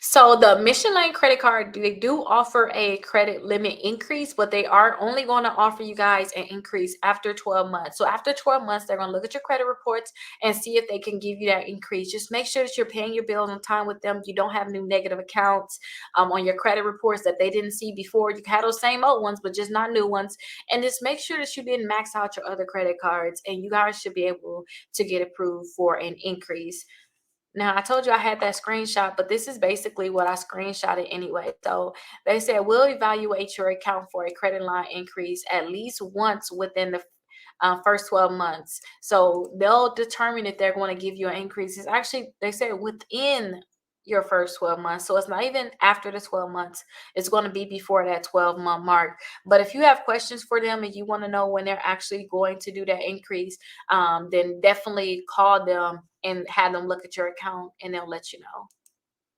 So the Mission Lane credit card, they do offer a credit limit increase, but they are only going to offer you guys an increase after 12 months. So after 12 months, they're going to look at your credit reports and see if they can give you that increase. Just make sure that you're paying your bills on time with them. You don't have new negative accounts on your credit reports that they didn't see before. You had those same old ones, but just not new ones. And just make sure that you didn't max out your other credit cards, and you guys should be able to get approved for an increase. Now, I told you I had that screenshot, but this is basically what I screenshotted anyway. So they said, we'll evaluate your account for a credit line increase at least once within the first 12 months. So they'll determine if they're going to give you an increase. It's actually, they said within your first 12 months. So it's not even after the 12 months. It's going to be before that 12-month mark. But if you have questions for them and you want to know when they're actually going to do that increase, then definitely call them and have them look at your account and they'll let you know.